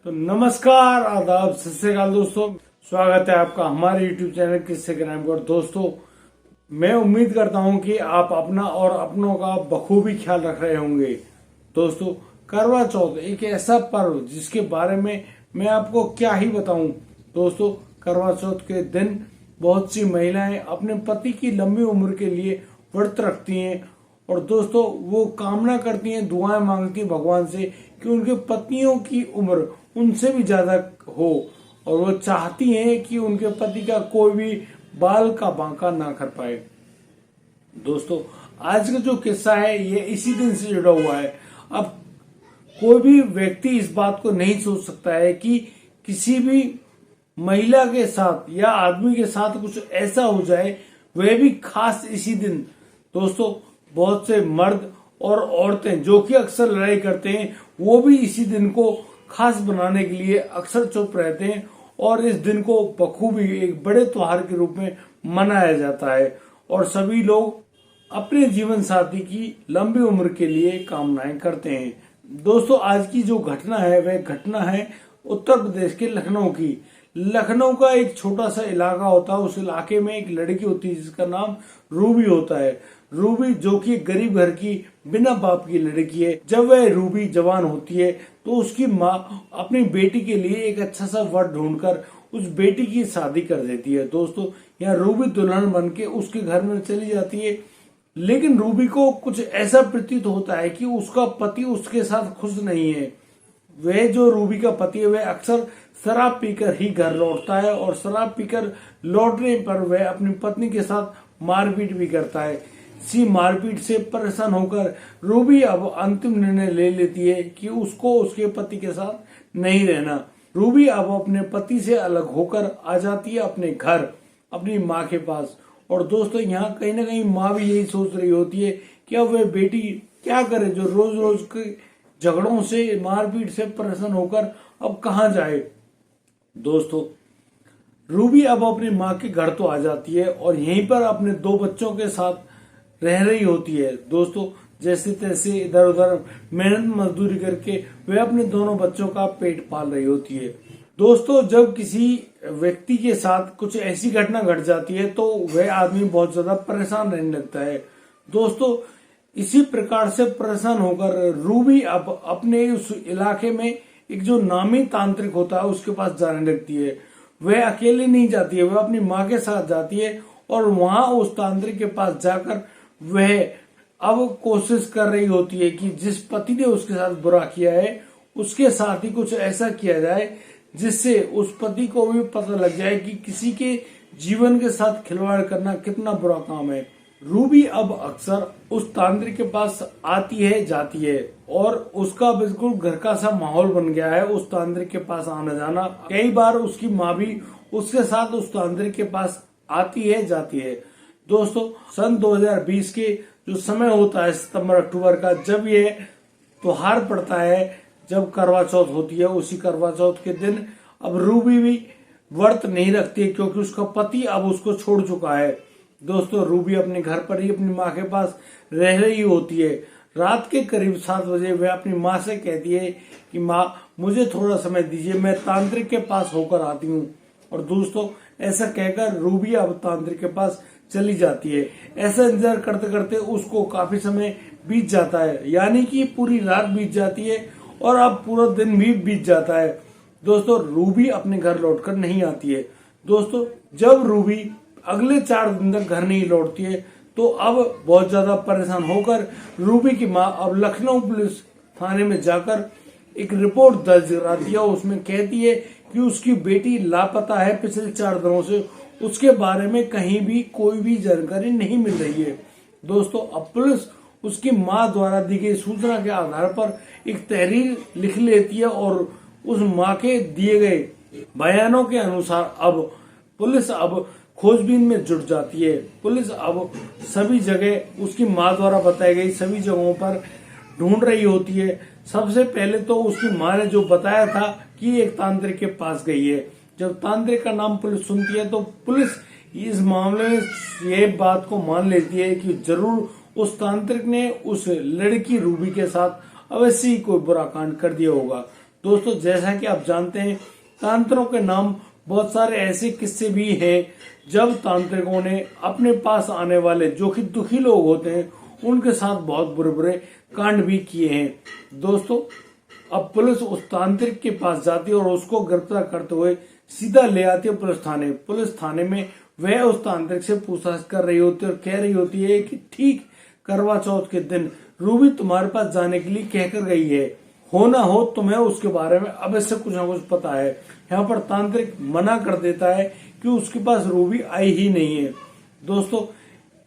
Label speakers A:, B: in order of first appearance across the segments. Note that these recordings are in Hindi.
A: तो नमस्कार, आदाब, सत श्री अकाल दोस्तों। स्वागत है आपका हमारे YouTube चैनल किस्से क्राइम पर। दोस्तों, मैं उम्मीद करता हूं कि आप अपना और अपनों का बखूबी ख्याल रख रहे होंगे। दोस्तों, करवा चौथ एक ऐसा पर्व जिसके बारे में मैं आपको क्या ही बताऊं। दोस्तों, करवा चौथ के दिन बहुत सी महिलाएं अपने पति की लंबी उम्र के लिए व्रत रखती हैं और दोस्तों वो कामना करती हैं, दुआएं मांगती हैं भगवान से कि उनके पत्नियों की उम्र उनसे भी ज्यादा हो और वो चाहती हैं कि उनके पति का कोई भी बाल का बांका ना कर पाए। दोस्तों, आज का जो किस्सा है ये इसी दिन से जुड़ा हुआ है। अब कोई भी व्यक्ति इस बात को नहीं सोच सकता है कि किसी भी महिला के साथ या आदमी के साथ कुछ ऐसा हो जाए, वह भी खास इसी दिन। दोस्तों, बहुत से मर्द और औरतें जो कि अक्सर लड़ाई करते हैं, वो भी इसी दिन को खास बनाने के लिए अक्सर चुप रहते हैं और इस दिन को बखूबी एक बड़े त्योहार के रूप में मनाया जाता है और सभी लोग अपने जीवन साथी की लंबी उम्र के लिए कामनाएं करते हैं। दोस्तों, आज की जो घटना है वह घटना है उत्तर प्रदेश के लखनऊ की। लखनऊ का एक छोटा सा इलाका होता है, उस इलाके में एक लड़की होती है जिसका नाम रूबी होता है। रूबी जो कि गरीब घर की बिना बाप की लड़की है। जब वह रूबी जवान होती है तो उसकी माँ अपनी बेटी के लिए एक अच्छा सा वर ढूंढकर उस बेटी की शादी कर देती है। दोस्तों, यहाँ रूबी दुल्हन बन के उसके घर में चली जाती है, लेकिन रूबी को कुछ ऐसा प्रतीत होता है कि उसका पति उसके साथ खुश नहीं है। वह जो रूबी का पति है वह अक्सर शराब पीकर ही घर लौटता है और शराब पीकर लौटने पर वह अपनी पत्नी के साथ मारपीट भी करता है। इसी मारपीट से परेशान होकर रूबी अब अंतिम निर्णय ले लेती है कि उसको उसके पति के साथ नहीं रहना। रूबी अब अपने पति से अलग होकर आ जाती है अपने घर, अपनी माँ के पास। और दोस्तों, यहाँ कहीं ना कहीं माँ भी यही सोच रही होती है कि अब वह बेटी क्या करे जो रोज रोज के झगड़ों से, मारपीट से परेशान होकर अब कहाँ जाए। दोस्तों, रूबी अब अपनी माँ के घर तो आ जाती है और यहीं पर अपने दो बच्चों के साथ रह रही होती है। दोस्तों, जैसे तैसे इधर उधर मेहनत मजदूरी करके वह अपने दोनों बच्चों का पेट पाल रही होती है। दोस्तों, जब किसी व्यक्ति के साथ कुछ ऐसी घटना घट जाती है तो वह आदमी बहुत ज्यादा परेशान रहने लगता है। दोस्तों, इसी प्रकार से परेशान होकर रूबी अब अपने उस इलाके में एक जो नामी तांत्रिक होता है उसके पास जाने लगती है। वह अकेले नहीं जाती है, वह अपनी माँ के साथ जाती है और वहां उस तांत्रिक के पास जाकर वह अब कोशिश कर रही होती है कि जिस पति ने उसके साथ बुरा किया है उसके साथ ही कुछ ऐसा किया जाए जिससे उस पति को भी पता लग जाए कि किसी के जीवन के साथ खिलवाड़ करना कितना बुरा काम है। रूबी अब अक्सर उस तांत्रिक के पास आती है, जाती है और उसका बिल्कुल घर का सा माहौल बन गया है उस तांत्रिक के पास आना जाना। कई बार उसकी माँ भी उसके साथ उस तांत्रिक के पास आती है, जाती है। दोस्तों, सन 2020 के जो समय होता है सितंबर अक्टूबर का, जब ये त्योहार पड़ता है, जब करवा चौथ होती है, उसी करवा चौथ के दिन अब रूबी भी व्रत नहीं रखती है क्योंकि उसका पति अब उसको छोड़ चुका है। दोस्तों, रूबी अपने घर पर ही अपनी माँ के पास रह रही होती है। रात के करीब 7 बजे वह अपनी माँ से कहती है कि माँ, मुझे थोड़ा समय दीजिए, मैं तांत्रिक के पास होकर आती हूँ। और दोस्तों, ऐसा कहकर रूबी अब तांत्रिक के पास चली जाती है। ऐसा इंतजार करते करते उसको काफी समय बीत जाता है, यानी कि पूरी रात बीत जाती है और अब पूरा दिन भी बीत जाता है। दोस्तों, रूबी अपने घर लौटकर नहीं आती है। दोस्तों, जब रूबी अगले 4 दिन तक घर नहीं लौटती है तो अब बहुत ज्यादा परेशान होकर रूबी की माँ अब लखनऊ पुलिस थाने में जाकर एक रिपोर्ट दर्ज कराती है। उसमें कहती है कि उसकी बेटी लापता है पिछले 4 दिनों से, उसके बारे में कहीं भी कोई भी जानकारी नहीं मिल रही है। दोस्तों, अब पुलिस उसकी माँ द्वारा दी गई सूचना के आधार पर एक तहरीर लिख लेती है और उस माँ के दिए गए बयानों के अनुसार अब पुलिस अब खोजबीन में जुट जाती है। पुलिस अब सभी जगह उसकी माँ द्वारा बताई गई सभी जगहों पर ढूंढ रही होती है। सबसे पहले तो उसकी माँ ने जो बताया था कि एक तांत्रिक के पास गई है। जब तांत्रिक का नाम पुलिस सुनती है तो पुलिस इस मामले में ये बात को मान लेती है कि जरूर उस तांत्रिक ने उस लड़की रूबी के साथ अवश्य ही कोई बुरा कांड कर दिया होगा। दोस्तों जैसा कि आप जानते हैं, तांत्रिकों के नाम बहुत सारे ऐसे किस्से भी हैं जब तांत्रिकों ने अपने पास आने वाले जो कि दुखी लोग होते हैं उनके साथ बहुत बुरे बुरे कांड भी किए हैं। दोस्तों अब पुलिस उस तांत्रिक के पास जाती है और उसको गिरफ्तार करते हुए सीधा ले आती है पुलिस थाने। पुलिस थाने में वह उस तांत्रिक से पूछताछ कर रही होती है और कह रही होती है कि ठीक करवा चौथ के दिन रूबी तुम्हारे पास जाने के लिए कहकर गई है, हो ना हो तुम्हें उसके बारे में अवश्य कुछ ना कुछ पता है। यहाँ पर तांत्रिक मना कर देता है कि उसके पास रूबी आई ही नहीं है। दोस्तों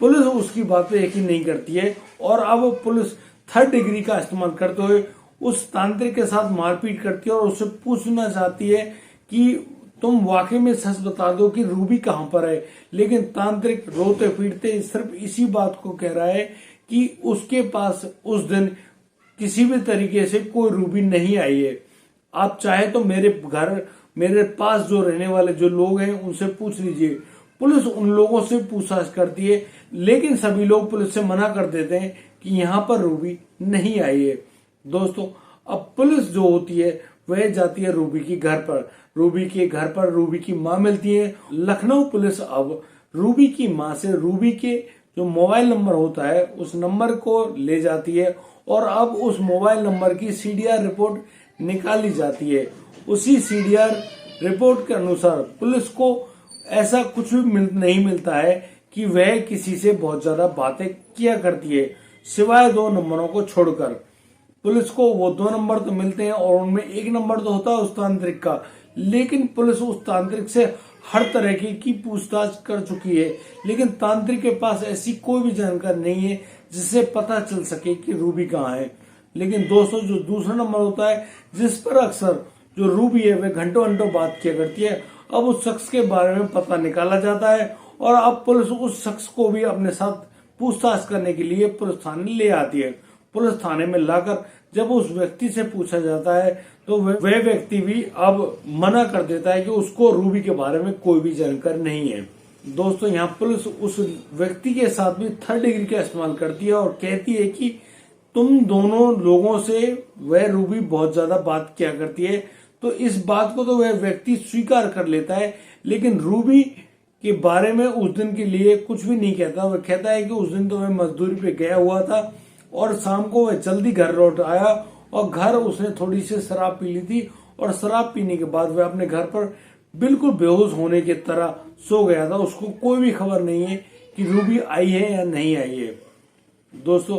A: पुलिस उसकी बात पे यकीन नहीं करती है और अब पुलिस थर्ड डिग्री का इस्तेमाल करते हुए उस तांत्रिक के साथ मारपीट करती है और उससे पूछना चाहती है कि तुम वाकई में सच बता दो कि रूबी कहाँ पर है। लेकिन तांत्रिक रोते पीटते सिर्फ इसी बात को कह रहा है कि उसके पास उस दिन किसी भी तरीके से कोई रूबी नहीं आई है। आप चाहे तो मेरे पास जो रहने वाले जो लोग हैं उनसे पूछ लीजिए। पुलिस उन लोगों से पूछताछ करती है लेकिन सभी लोग पुलिस से मना कर देते हैं कि यहाँ पर रूबी नहीं आई है। दोस्तों अब पुलिस जो होती है वह जाती है रूबी के घर पर। रूबी के घर पर रूबी की माँ मिलती है। लखनऊ पुलिस अब रूबी की माँ से रूबी के जो मोबाइल नंबर होता है उस नंबर को ले जाती है और अब उस मोबाइल नंबर की सीडीआर रिपोर्ट निकाली जाती है। उसी सीडीआर रिपोर्ट के अनुसार पुलिस को ऐसा कुछ भी नहीं मिलता है कि वह किसी से बहुत ज्यादा बातें किया करती है, सिवाय 2 नंबरों को छोड़कर। पुलिस को वो 2 नंबर तो मिलते हैं और उनमें 1 नंबर तो होता है उस तांत्रिक का, लेकिन पुलिस उस तांत्रिक से हर तरह की पूछताछ कर चुकी है, लेकिन तांत्रिक के पास ऐसी कोई भी जानकारी नहीं है जिससे पता चल सके कि रूबी कहाँ है। लेकिन दोस्तों जो दूसरा नंबर होता है जिस पर अक्सर जो रूबी है वह घंटों घंटों बात किया करती है, अब उस शख्स के बारे में पता निकाला जाता है और अब पुलिस उस शख्स को भी अपने साथ पूछताछ करने के लिए पुलिस थाने ले आती है। पुलिस थाने में लाकर जब उस व्यक्ति से पूछा जाता है तो वह व्यक्ति भी अब मना कर देता है कि उसको रूबी के बारे में कोई भी जानकारी नहीं है। दोस्तों यहाँ पुलिस उस व्यक्ति के साथ भी थर्ड डिग्री का इस्तेमाल करती है और कहती है कि तुम दोनों लोगों से वह रूबी बहुत ज्यादा बात किया करती है। तो इस बात को तो वह व्यक्ति स्वीकार कर लेता है, लेकिन रूबी के बारे में उस दिन के लिए कुछ भी नहीं कहता। वह कहता है कि उस दिन तो वह मजदूरी पे गया हुआ था और शाम को वह जल्दी घर लौट आया और घर उसने थोड़ी सी शराब पी ली थी और शराब पीने के बाद वह अपने घर पर बिल्कुल बेहोश होने की तरह सो गया था। उसको कोई भी खबर नहीं है कि रूबी आई है या नहीं आई है। दोस्तों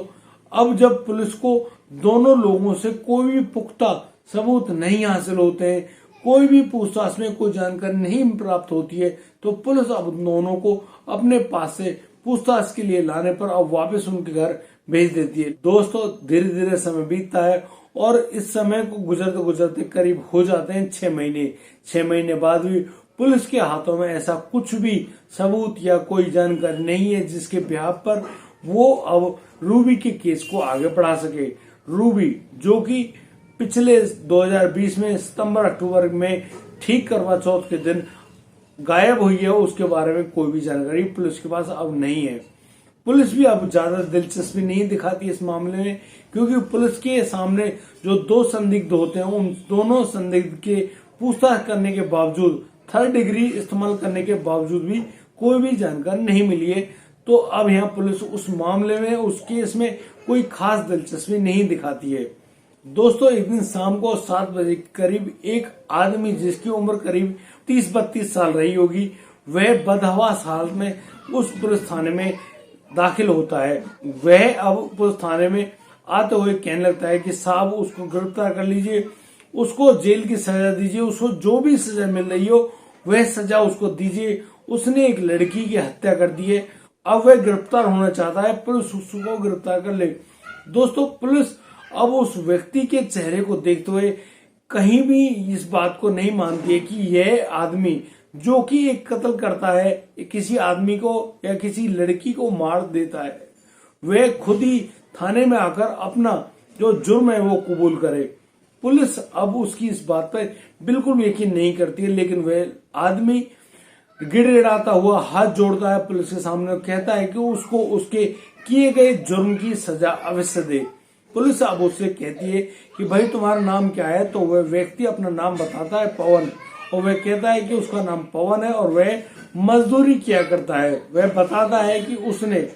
A: अब जब पुलिस को दोनों लोगों से कोई भी पुख्ता सबूत नहीं हासिल होते हैं, कोई भी पूछताछ में कोई जानकारी नहीं प्राप्त होती है, तो पुलिस अब दोनों को अपने पास से पूछताछ के लिए लाने पर अब वापस उनके घर भेज देती है। दोस्तों धीरे धीरे समय बीतता है और इस समय को गुजरते गुजरते करीब हो जाते हैं 6 महीने। 6 महीने बाद भी पुलिस के हाथों में ऐसा कुछ भी सबूत या कोई जानकारी नहीं है जिसके बिहाफ पर वो अब रूबी के केस को आगे बढ़ा सके। रूबी जो कि पिछले 2020 में सितंबर अक्टूबर में ठीक करवा चौथ के दिन गायब हुई है, उसके बारे में कोई भी जानकारी पुलिस के पास अब नहीं है। पुलिस भी अब ज्यादा दिलचस्पी नहीं दिखाती इस मामले में, क्योंकि पुलिस के सामने जो 2 संदिग्ध होते हैं उन दोनों संदिग्ध के पूछताछ करने के बावजूद, थर्ड डिग्री इस्तेमाल करने के बावजूद भी कोई भी जानकारी नहीं मिली है। तो अब यहाँ पुलिस उस मामले में, उस केस में कोई खास दिलचस्पी नहीं दिखाती है। दोस्तों एक दिन शाम को 7 बजे करीब एक आदमी जिसकी उम्र करीब 30-32 साल रही होगी, वह बदहवास हालत में उस पुलिस थाने में दाखिल होता है। वह अब पुलिस थाने में आते हुए कहने लगता है कि साहब उसको गिरफ्तार कर लीजिए, उसको जेल की सजा दीजिए, उसको जो भी सजा मिल रही हो वह सजा उसको दीजिए। उसने एक लड़की की हत्या कर दी है, अब वह गिरफ्तार होना चाहता है, पुलिस उसको गिरफ्तार कर ले। दोस्तों पुलिस अब उस व्यक्ति के चेहरे को देखते हुए कहीं भी इस बात को नहीं मानती है कि यह आदमी जो कि एक कत्ल करता है, किसी आदमी को या किसी लड़की को मार देता है, वह खुद ही थाने में आकर अपना जो जुर्म है वो कबूल करे। पुलिस अब उसकी इस बात पर बिल्कुल यकीन नहीं करती है, लेकिन वह आदमी गिड़गिड़ाता हुआ हाथ जोड़ता है पुलिस के सामने, कहता है कि उसको उसके किए गए जुर्म की सजा अवश्य दे। पुलिस अब उससे कहती है कि भाई तुम्हारा नाम क्या है। तो वह व्यक्ति अपना नाम बताता है, पवन, और वह कहता है कि उसका नाम पवन है और वह मजदूरी किया करता है। वह बताता है कि उसने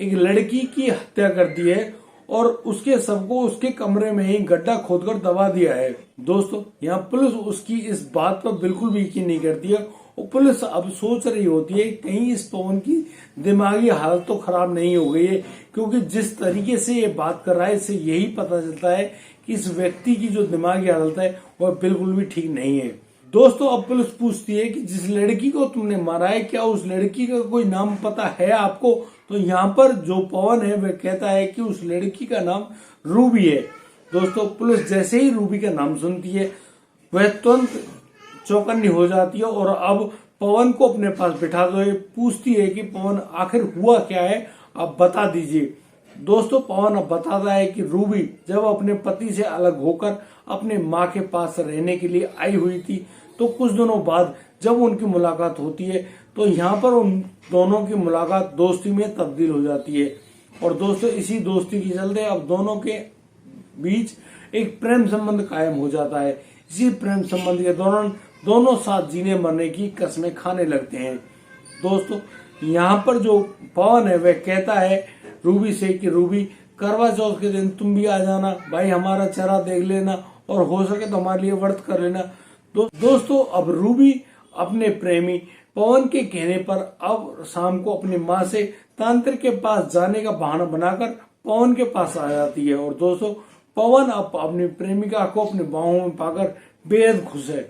A: एक लड़की की हत्या कर दी है और उसके सबको उसके कमरे में ही गड्ढा खोदकर दबा दिया है। दोस्तों, यहाँ पुलिस उसकी इस बात पर बिल्कुल भी यकीन नहीं करती है और पुलिस अब सोच रही होती है कहीं इस पवन की दिमागी हालत तो खराब नहीं हो गई है, क्योंकि जिस तरीके से ये बात कर रहा है इससे यही पता चलता है कि इस व्यक्ति की जो दिमागी हालत है वह बिल्कुल भी ठीक नहीं है। दोस्तों, अब पुलिस पूछती है कि जिस लड़की को तुमने मारा है क्या उस लड़की का कोई नाम पता है आपको। तो यहाँ पर जो पवन है वह कहता है कि उस लड़की का नाम रूबी है। दोस्तों, पुलिस जैसे ही रूबी का नाम सुनती है वह तुरंत चौकन्नी हो जाती है और अब पवन को अपने पास बिठा दो पूछती है कि पवन आखिर हुआ क्या है, आप बता दीजिए। दोस्तों, पवन अब बताता है कि रूबी जब अपने पति से अलग होकर अपने माँ के पास रहने के लिए आई हुई थी तो कुछ दिनों बाद जब उनकी मुलाकात होती है तो यहाँ पर उन दोनों की मुलाकात दोस्ती में तब्दील हो जाती है। और दोस्तों, इसी दोस्ती के चलते अब दोनों के बीच एक प्रेम संबंध कायम हो जाता है। इसी प्रेम संबंध के दौरान दोनों साथ जीने मरने की कस्में खाने लगते हैं। दोस्तों, यहाँ पर जो पवन है वह कहता है रूबी से कि रूबी, करवा चौथ के दिन तुम भी आ जाना भाई, हमारा चेहरा देख लेना और हो सके तो हमारे लिए व्रत कर लेना। दोस्तों, अब रूबी अपने प्रेमी पवन के कहने पर अब शाम को अपनी माँ से तांत्रिक के पास जाने का बहाना बनाकर पवन के पास आ जाती है। और दोस्तों, पवन अब अपनी प्रेमिका को अपनी बाहों में पाकर बेहद खुश है।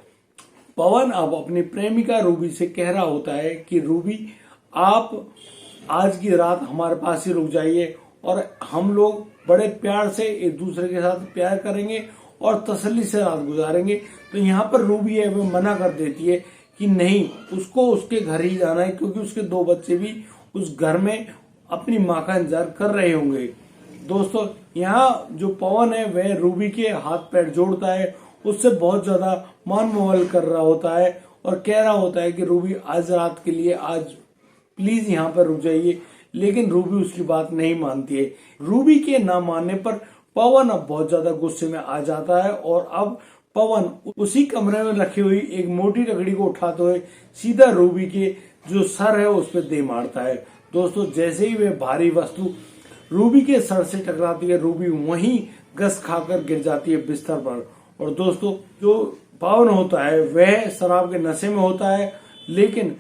A: पवन अब अपनी प्रेमिका रूबी से कह रहा होता है कि रूबी, आप आज की रात हमारे पास ही रुक जाइए और हम लोग बड़े प्यार से एक दूसरे के साथ प्यार करेंगे और तसल्ली से रात गुजारेंगे। तो यहाँ पर रूबी है वो मना कर देती है कि नहीं, उसको उसके घर ही जाना है, क्योंकि उसके 2 बच्चे भी उस घर में अपनी माँ का इंतजार कर रहे होंगे। दोस्तों, यहाँ जो पवन है वह रूबी के हाथ पैर जोड़ता है, उससे बहुत ज्यादा मान मोहल कर रहा होता है और कह रहा होता है कि रूबी, आज रात के लिए आज प्लीज यहाँ पर रुक जाइए। लेकिन रूबी उसकी बात नहीं मानती है। रूबी के ना मानने पर पवन अब बहुत ज्यादा गुस्से में आ जाता है और अब पवन उसी कमरे में रखी हुई एक मोटी लकड़ी को उठाते हुए सीधा रूबी के जो सर है उस पर दे मारता है। दोस्तों, जैसे ही वे भारी वस्तु रूबी के सर से टकराती है, रूबी वहीं गस खाकर गिर जाती है बिस्तर पर। और दोस्तों, जो पवन होता है वह शराब के नशे में होता है, लेकिन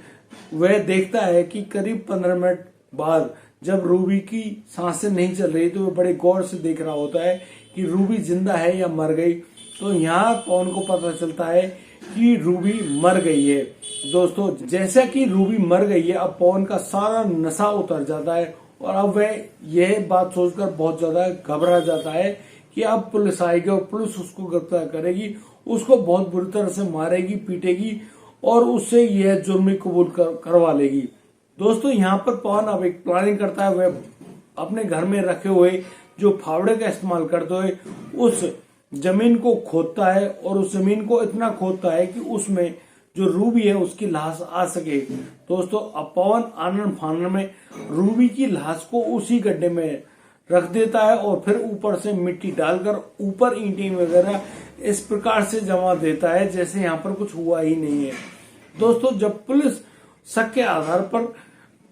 A: वह देखता है कि करीब 15 मिनट बाद जब रूबी की सांसें नहीं चल रही तो वह बड़े गौर से देख रहा होता है कि रूबी जिंदा है या मर गई। तो यहाँ पवन को पता चलता है कि रूबी मर गई है। दोस्तों, जैसा कि रूबी मर गई है अब पवन का सारा नशा उतर जाता है और अब वह यह बात सोचकर बहुत ज्यादा घबरा जाता है कि अब पुलिस आएगी और पुलिस उसको गिरफ्तार करेगी, उसको बहुत बुरी तरह से मारेगी, पीटेगी और उससे यह जुर्म कबूल करवा लेगी। दोस्तों, यहाँ पर पवन अब एक प्लानिंग करता है। वह अपने घर में रखे हुए जो फावड़े का इस्तेमाल करते हुए उस जमीन को खोदता है और उस जमीन को इतना खोदता है कि उसमें जो रूबी है उसकी लाश आ सके। दोस्तों, अब पवन आनंद फानन में रूबी की लाश को उसी गड्ढे में रख देता है और फिर ऊपर से मिट्टी डालकर ऊपर ईंटें वगैरह इस प्रकार से जमा देता है जैसे यहाँ पर कुछ हुआ ही नहीं है। दोस्तों, जब पुलिस शक के आधार पर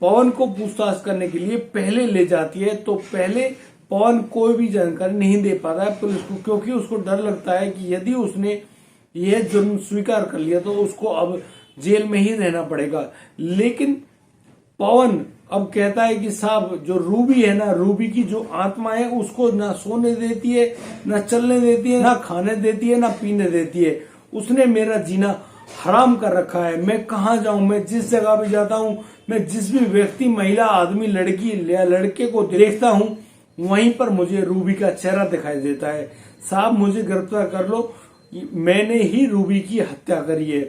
A: पवन को पूछताछ करने के लिए पहले ले जाती है तो पहले पवन कोई भी जानकारी नहीं दे पाता है पुलिस को, क्योंकि उसको डर लगता है कि यदि उसने यह जुर्म स्वीकार कर लिया तो उसको अब जेल में ही रहना पड़ेगा। लेकिन पवन अब कहता है कि साहब, जो रूबी है ना, रूबी की जो आत्मा है उसको ना सोने देती है, ना चलने देती है, ना खाने देती है, ना पीने देती है। उसने मेरा जीना हराम कर रखा है। मैं कहाँ जाऊं, मैं जिस जगह भी जाता हूं, मैं जिस भी व्यक्ति, महिला, आदमी, लड़की या लड़के को देखता हूं वहीं पर मुझे रूबी का चेहरा दिखाई देता है। साहब, मुझे गिरफ्तार कर लो, मैंने ही रूबी की हत्या करी है।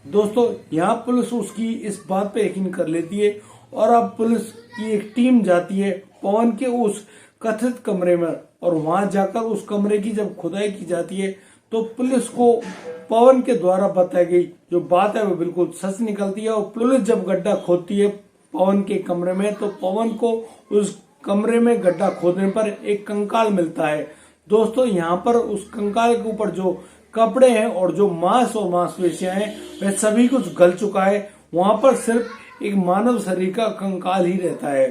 A: दोस्तों, यहाँ पुलिस उसकी इस बात पे यकीन कर लेती है और अब पुलिस की एक टीम जाती है पवन के उस कथित कमरे में और वहां जाकर उस कमरे की जब खुदाई की जाती है तो पुलिस को पवन के द्वारा बताई गई जो बात है वो बिल्कुल सच निकलती है। और पुलिस जब गड्ढा खोदती है पवन के कमरे में तो पवन को उस कमरे में गड्ढा खोदने पर एक कंकाल मिलता है। दोस्तों यहाँ पर उस कंकाल के ऊपर जो कपड़े हैं और जो मांस और मांसपेशियां हैं वह सभी कुछ गल चुका है। वहां पर सिर्फ एक मानव शरीर का कंकाल ही रहता है।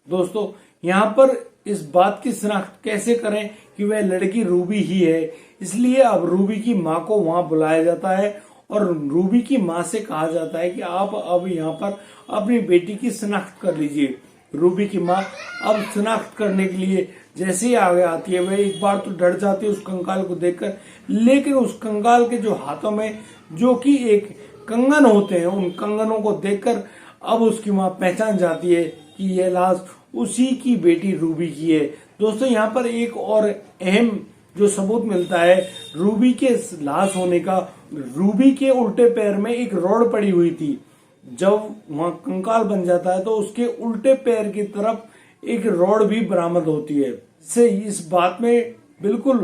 A: दोस्तों यहाँ पर इस बात की शिनाख्त कैसे करें कि वह लड़की रूबी ही है, इसलिए अब रूबी की माँ को वहां बुलाया जाता है और रूबी की माँ से कहा जाता है कि आप अब यहाँ पर अपनी बेटी की शिनाख्त कर लीजिए। रूबी की माँ अब शिनाख्त करने के लिए जैसे ही आगे आती है वह एक बार तो डर जाती है उस कंकाल को देखकर, लेकिन उस कंकाल के जो हाथों में जो कि एक कंगन होते हैं उन कंगनों को देखकर अब उसकी माँ पहचान जाती है कि यह लाश उसी की बेटी रूबी की है। दोस्तों यहाँ पर एक और अहम जो सबूत मिलता है रूबी के लाश होने का, रूबी के उल्टे पैर में एक रॉड पड़ी हुई थी। जब वहां कंकाल बन जाता है तो उसके उल्टे पैर की तरफ एक रॉड भी बरामद होती है। इससे इस बात में बिल्कुल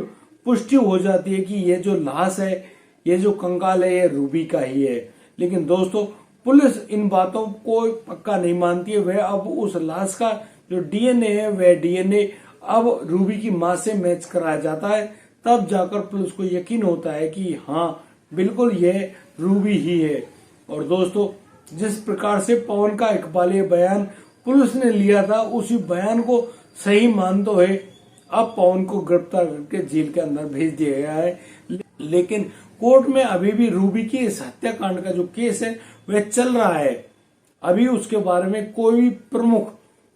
A: पुष्टि हो जाती है कि यह जो लाश है, ये जो कंकाल है, ये रूबी का ही है। लेकिन दोस्तों पुलिस इन बातों को पक्का नहीं मानती है। वह अब उस लाश का जो डीएनए है वह डीएनए अब रूबी की माँ से मैच कराया जाता है। तब जाकर पुलिस को यकीन होता है कि हाँ बिल्कुल यह रूबी ही है। और दोस्तों जिस प्रकार से पवन का इकबालिया बयान पुलिस ने लिया था उसी बयान को सही मानते हुए अब पवन को गिरफ्तार करके जेल के अंदर भेज दिया गया है। लेकिन कोर्ट में अभी भी रूबी की इस हत्याकांड का जो केस है वह चल रहा है। अभी उसके बारे में कोई प्रमुख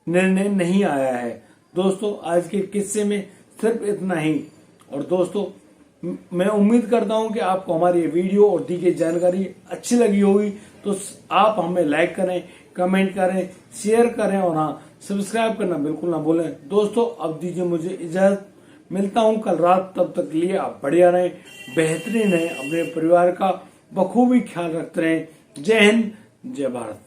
A: निर्णय नहीं आया है। दोस्तों आज के किस्से में सिर्फ इतना ही। और दोस्तों मैं उम्मीद करता हूं कि आपको हमारी ये वीडियो और दी गई जानकारी अच्छी लगी होगी, तो आप हमें लाइक करें, कमेंट करें, शेयर करें और हाँ सब्सक्राइब करना बिल्कुल ना भूलें। दोस्तों अब दीजिए मुझे इजाजत, मिलता हूं कल रात। तब तक लिए आप बढ़िया रहें, बेहतरीन रहें, अपने परिवार का बखूबी ख्याल रखते रहें। जय हिंद, जय भारत।